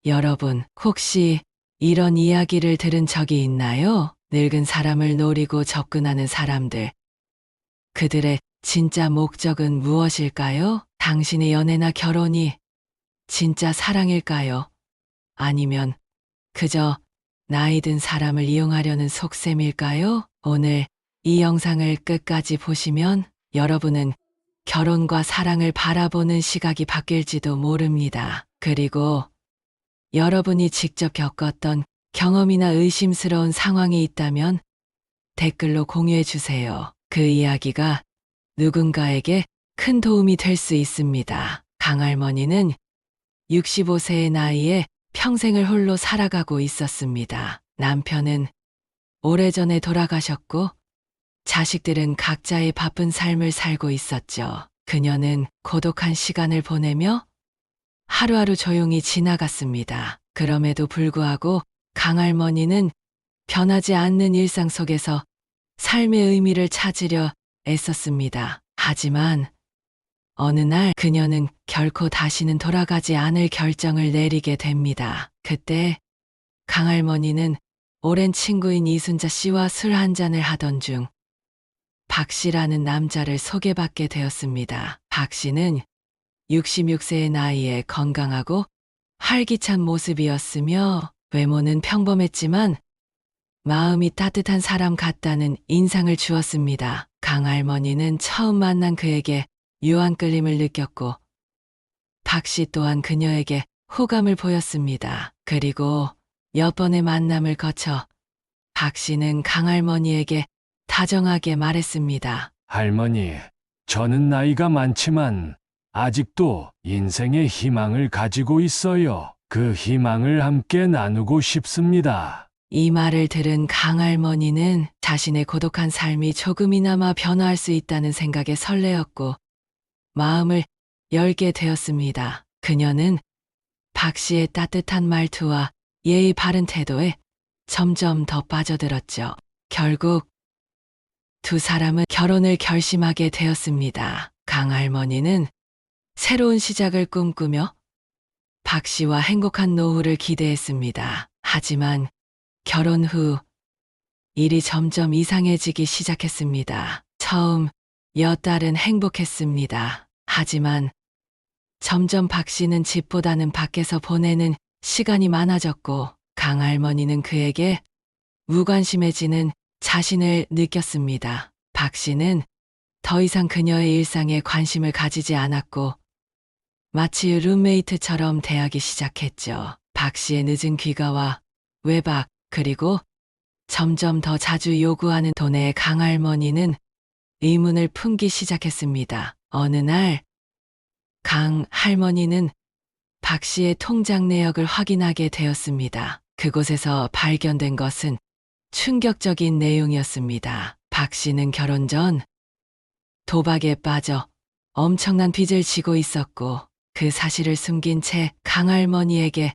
여러분, 혹시 이런 이야기를 들은 적이 있나요? 늙은 사람을 노리고 접근하는 사람들. 그들의 진짜 목적은 무엇일까요? 당신의 연애나 결혼이 진짜 사랑일까요? 아니면 그저 나이 든 사람을 이용하려는 속셈일까요? 오늘 이 영상을 끝까지 보시면 여러분은 결혼과 사랑을 바라보는 시각이 바뀔지도 모릅니다. 그리고 여러분이 직접 겪었던 경험이나 의심스러운 상황이 있다면 댓글로 공유해 주세요. 그 이야기가 누군가에게 큰 도움이 될 수 있습니다. 강할머니는 65세의 나이에 평생을 홀로 살아가고 있었습니다. 남편은 오래전에 돌아가셨고 자식들은 각자의 바쁜 삶을 살고 있었죠. 그녀는 고독한 시간을 보내며 하루하루 조용히 지나갔습니다. 그럼에도 불구하고 강할머니는 변하지 않는 일상 속에서 삶의 의미를 찾으려 애썼습니다. 하지만 어느 날 그녀는 결코 다시는 돌아가지 않을 결정을 내리게 됩니다. 그때 강할머니는 오랜 친구인 이순자 씨와 술 한잔을 하던 중 박 씨라는 남자를 소개받게 되었습니다. 박 씨는 66세의 나이에 건강하고 활기찬 모습이었으며 외모는 평범했지만 마음이 따뜻한 사람 같다는 인상을 주었습니다. 강할머니는 처음 만난 그에게 유한 끌림을 느꼈고 박 씨 또한 그녀에게 호감을 보였습니다. 그리고 몇 번의 만남을 거쳐 박 씨는 강할머니에게 다정하게 말했습니다. 할머니, 저는 나이가 많지만 아직도 인생의 희망을 가지고 있어요. 그 희망을 함께 나누고 싶습니다. 이 말을 들은 강할머니는 자신의 고독한 삶이 조금이나마 변화할 수 있다는 생각에 설레었고 마음을 열게 되었습니다. 그녀는 박 씨의 따뜻한 말투와 예의 바른 태도에 점점 더 빠져들었죠. 결국 두 사람은 결혼을 결심하게 되었습니다. 강할머니는 새로운 시작을 꿈꾸며 박 씨와 행복한 노후를 기대했습니다. 하지만 결혼 후 일이 점점 이상해지기 시작했습니다. 처음 몇 달은 행복했습니다. 하지만 점점 박 씨는 집보다는 밖에서 보내는 시간이 많아졌고 강할머니는 그에게 무관심해지는 자신을 느꼈습니다. 박 씨는 더 이상 그녀의 일상에 관심을 가지지 않았고 마치 룸메이트처럼 대하기 시작했죠. 박 씨의 늦은 귀가와 외박 그리고 점점 더 자주 요구하는 돈에 강할머니는 의문을 품기 시작했습니다. 어느 날 강할머니는 박 씨의 통장 내역을 확인하게 되었습니다. 그곳에서 발견된 것은 충격적인 내용이었습니다. 박 씨는 결혼 전 도박에 빠져 엄청난 빚을 지고 있었고 그 사실을 숨긴 채 강할머니에게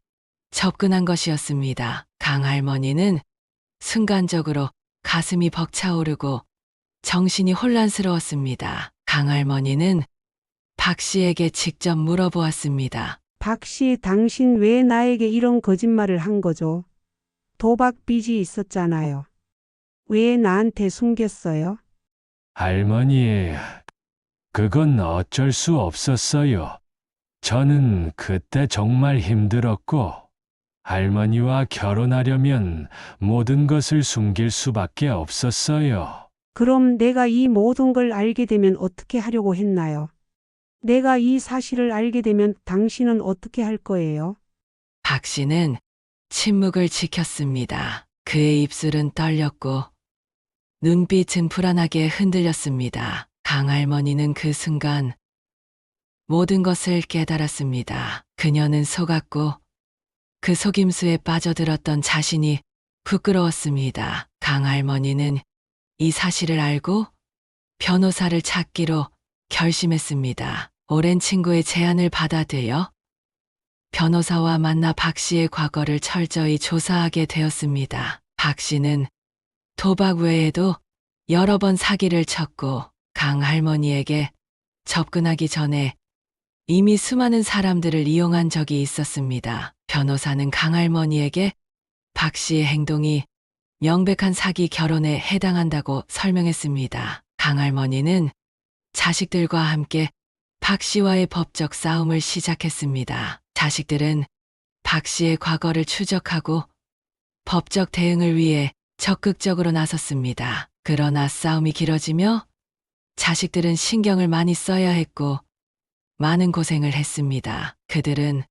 접근한 것이었습니다. 강할머니는 순간적으로 가슴이 벅차오르고 정신이 혼란스러웠습니다. 강할머니는 박 씨에게 직접 물어보았습니다. 박 씨, 당신 왜 나에게 이런 거짓말을 한 거죠? 도박 빚이 있었잖아요. 왜 나한테 숨겼어요? 할머니, 그건 어쩔 수 없었어요. 저는 그때 정말 힘들었고, 할머니와 결혼하려면 모든 것을 숨길 수밖에 없었어요. 그럼 내가 이 모든 걸 알게 되면 어떻게 하려고 했나요? 내가 이 사실을 알게 되면 당신은 어떻게 할 거예요? 박 씨는 침묵을 지켰습니다. 그의 입술은 떨렸고 눈빛은 불안하게 흔들렸습니다. 강할머니는 그 순간 모든 것을 깨달았습니다. 그녀는 속았고 그 속임수에 빠져들었던 자신이 부끄러웠습니다. 강할머니는 이 사실을 알고 변호사를 찾기로 결심했습니다. 오랜 친구의 제안을 받아들여 변호사와 만나 박 씨의 과거를 철저히 조사하게 되었습니다. 박 씨는 도박 외에도 여러 번 사기를 쳤고 강할머니에게 접근하기 전에 이미 수많은 사람들을 이용한 적이 있었습니다. 변호사는 강할머니에게 박 씨의 행동이 명백한 사기 결혼에 해당한다고 설명했습니다. 강할머니는 자식들과 함께 박 씨와의 법적 싸움을 시작했습니다. 자식들은 박 씨의 과거를 추적하고 법적 대응을 위해 적극적으로 나섰습니다. 그러나 싸움이 길어지며 자식들은 신경을 많이 써야 했고 많은 고생을 했습니다. 그들은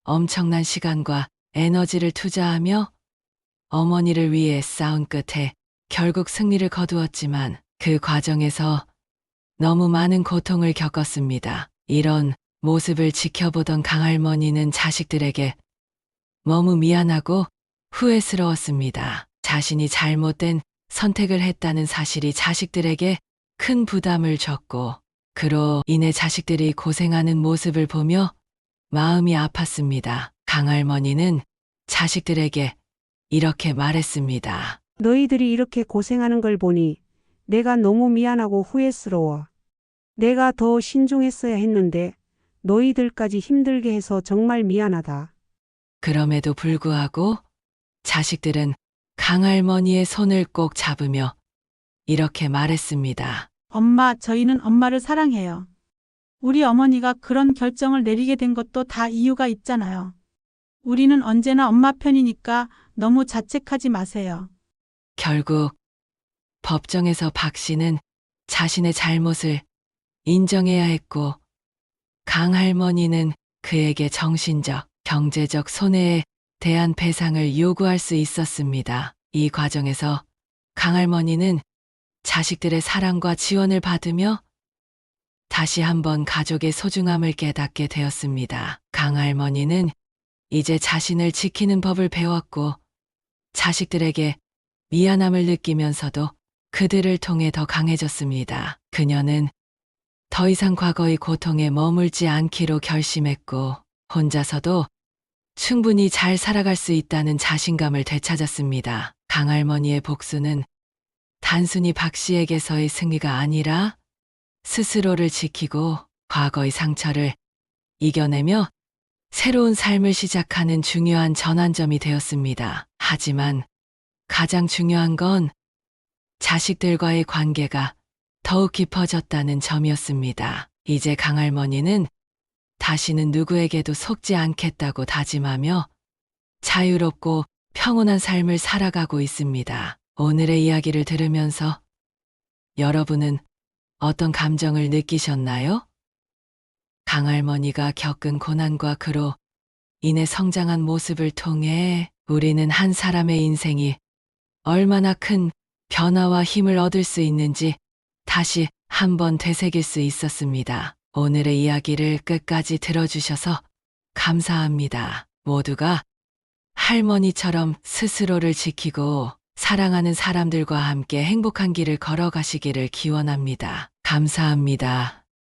엄청난 시간과 에너지를 투자하며 어머니를 위해 싸운 끝에 결국 승리를 거두었지만 그 과정에서 너무 많은 고통을 겪었습니다. 이런 모습을 지켜보던 강할머니는 자식들에게 너무 미안하고 후회스러웠습니다. 자신이 잘못된 선택을 했다는 사실이 자식들에게 큰 부담을 줬고 그로 인해 자식들이 고생하는 모습을 보며 마음이 아팠습니다. 강할머니는 자식들에게 이렇게 말했습니다. 너희들이 이렇게 고생하는 걸 보니 내가 너무 미안하고 후회스러워. 내가 더 신중했어야 했는데 너희들까지 힘들게 해서 정말 미안하다. 그럼에도 불구하고 자식들은 강할머니의 손을 꼭 잡으며 이렇게 말했습니다. 엄마, 저희는 엄마를 사랑해요. 우리 어머니가 그런 결정을 내리게 된 것도 다 이유가 있잖아요. 우리는 언제나 엄마 편이니까 너무 자책하지 마세요. 결국 법정에서 박 씨는 자신의 잘못을 인정해야 했고 강할머니는 그에게 정신적, 경제적 손해에 대한 배상을 요구할 수 있었습니다. 이 과정에서 강할머니는 자식들의 사랑과 지원을 받으며 다시 한번 가족의 소중함을 깨닫게 되었습니다. 강할머니는 이제 자신을 지키는 법을 배웠고 자식들에게 미안함을 느끼면서도 그들을 통해 더 강해졌습니다. 그녀는 더 이상 과거의 고통에 머물지 않기로 결심했고 혼자서도 충분히 잘 살아갈 수 있다는 자신감을 되찾았습니다. 강할머니의 복수는 단순히 박 씨에게서의 승리가 아니라 스스로를 지키고 과거의 상처를 이겨내며 새로운 삶을 시작하는 중요한 전환점이 되었습니다. 하지만 가장 중요한 건 자식들과의 관계가 더욱 깊어졌다는 점이었습니다. 이제 강할머니는 다시는 누구에게도 속지 않겠다고 다짐하며 자유롭고 평온한 삶을 살아가고 있습니다. 오늘의 이야기를 들으면서 여러분은 어떤 감정을 느끼셨나요? 강할머니가 겪은 고난과 그로 인해 성장한 모습을 통해 우리는 한 사람의 인생이 얼마나 큰 변화와 힘을 얻을 수 있는지 다시 한번 되새길 수 있었습니다. 오늘의 이야기를 끝까지 들어주셔서 감사합니다. 모두가 할머니처럼 스스로를 지키고 사랑하는 사람들과 함께 행복한 길을 걸어가시기를 기원합니다. 감사합니다.